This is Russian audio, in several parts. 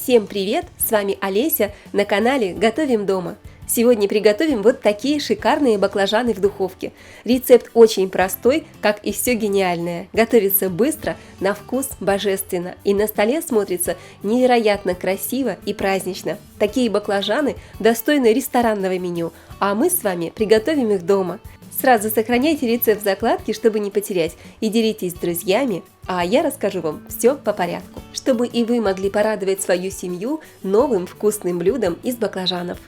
Всем привет! С вами Олеся на канале Готовим дома. Сегодня приготовим вот такие шикарные баклажаны в духовке. Рецепт очень простой, как и все гениальное. Готовится быстро, на вкус божественно и на столе смотрится невероятно красиво и празднично. Такие баклажаны достойны ресторанного меню, а мы с вами приготовим их дома. Сразу сохраняйте рецепт в закладке, чтобы не потерять, и делитесь с друзьями, а я расскажу вам все по порядку, чтобы и вы могли порадовать свою семью новым вкусным блюдом из баклажанов.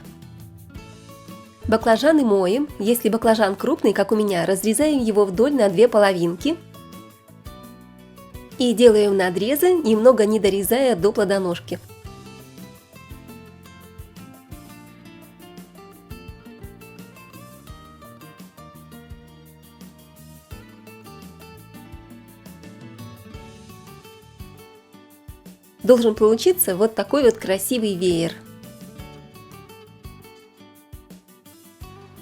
Баклажаны моем. Если баклажан крупный, как у меня, разрезаем его вдоль на две половинки и делаем надрезы, немного не дорезая до плодоножки. Должен получиться вот такой вот красивый веер.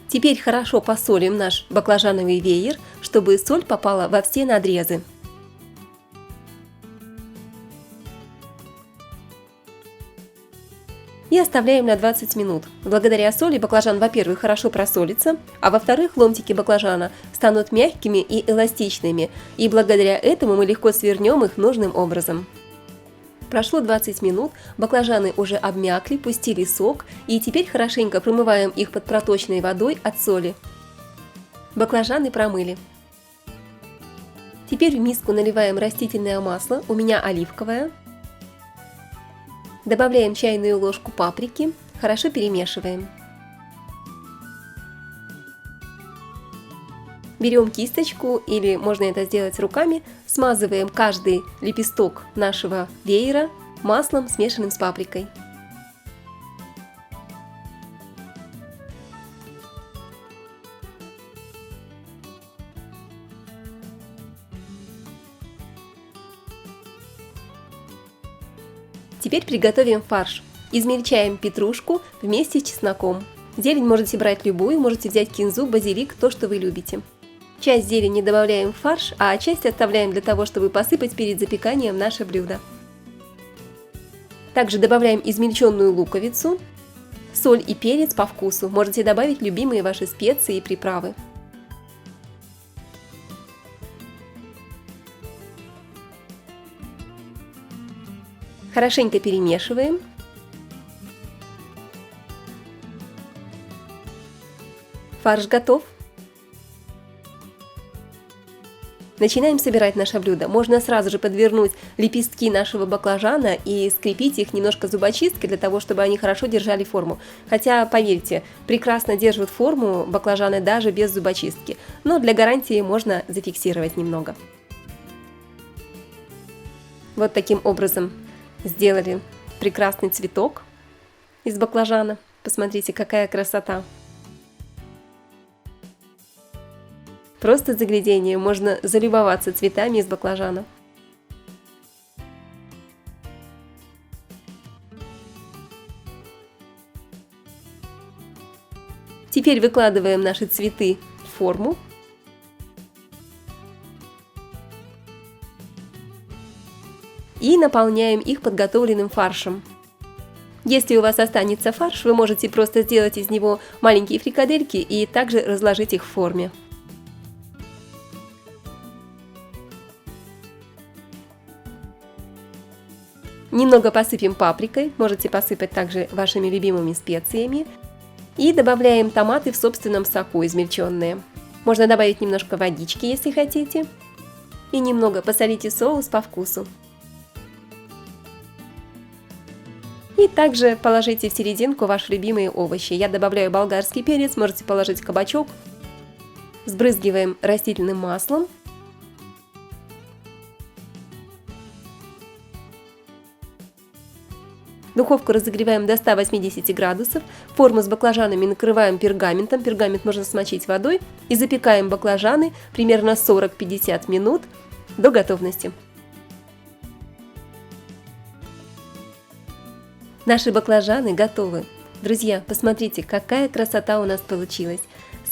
Теперь хорошо посолим наш баклажановый веер, чтобы соль попала во все надрезы. И оставляем на 20 минут. Благодаря соли баклажан, во-первых, хорошо просолится, а во-вторых, ломтики баклажана станут мягкими и эластичными, и благодаря этому мы легко свернем их нужным образом. Прошло 20 минут, баклажаны уже обмякли, пустили сок, и теперь хорошенько промываем их под проточной водой от соли. Баклажаны промыли. Теперь в миску наливаем растительное масло, у меня оливковое. Добавляем чайную ложку паприки, хорошо перемешиваем. Берем кисточку, или можно это сделать руками, смазываем каждый лепесток нашего веера маслом, смешанным с паприкой. Теперь приготовим фарш. Измельчаем петрушку вместе с чесноком. Зелень можете брать любую, можете взять кинзу, базилик, то, что вы любите. Часть зелени добавляем в фарш, а часть оставляем для того, чтобы посыпать перед запеканием наше блюдо. Также добавляем измельченную луковицу, соль и перец по вкусу. Можете добавить любимые ваши специи и приправы. Хорошенько перемешиваем. Фарш готов. Начинаем собирать наше блюдо. Можно сразу же подвернуть лепестки нашего баклажана и скрепить их немножко зубочисткой, для того, чтобы они хорошо держали форму. Хотя, поверьте, прекрасно держат форму баклажаны даже без зубочистки. Но для гарантии можно зафиксировать немного. Вот таким образом сделали прекрасный цветок из баклажана. Посмотрите, какая красота! Просто загляденье, можно залюбоваться цветами из баклажана. Теперь выкладываем наши цветы в форму. И наполняем их подготовленным фаршем. Если у вас останется фарш, вы можете просто сделать из него маленькие фрикадельки и также разложить их в форме. Немного посыпем паприкой, можете посыпать также вашими любимыми специями. И добавляем томаты в собственном соку измельченные. Можно добавить немножко водички, если хотите. И немного посолите соус по вкусу. И также положите в серединку ваши любимые овощи. Я добавляю болгарский перец, можете положить кабачок. Сбрызгиваем растительным маслом. Духовку разогреваем до 180 градусов, форму с баклажанами накрываем пергаментом, пергамент можно смочить водой, и запекаем баклажаны примерно 40-50 минут до готовности. Наши баклажаны готовы. Друзья, посмотрите, какая красота у нас получилась.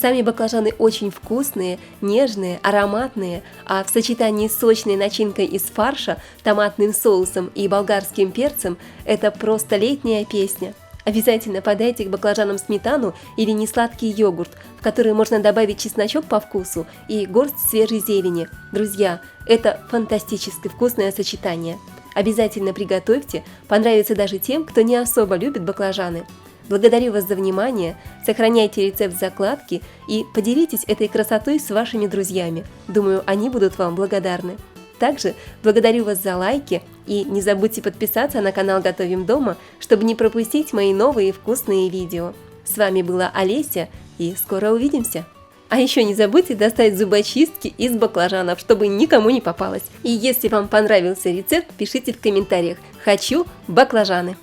Сами баклажаны очень вкусные, нежные, ароматные, а в сочетании с сочной начинкой из фарша, томатным соусом и болгарским перцем – это просто летняя песня. Обязательно подайте к баклажанам сметану или несладкий йогурт, в который можно добавить чесночок по вкусу и горсть свежей зелени. Друзья, это фантастически вкусное сочетание. Обязательно приготовьте, понравится даже тем, кто не особо любит баклажаны. Благодарю вас за внимание, сохраняйте рецепт закладки и поделитесь этой красотой с вашими друзьями. Думаю, они будут вам благодарны. Также благодарю вас за лайки и не забудьте подписаться на канал Готовим дома, чтобы не пропустить мои новые вкусные видео. С вами была Олеся и скоро увидимся! А еще не забудьте достать зубочистки из баклажанов, чтобы никому не попалось. И если вам понравился рецепт, пишите в комментариях «Хочу баклажаны».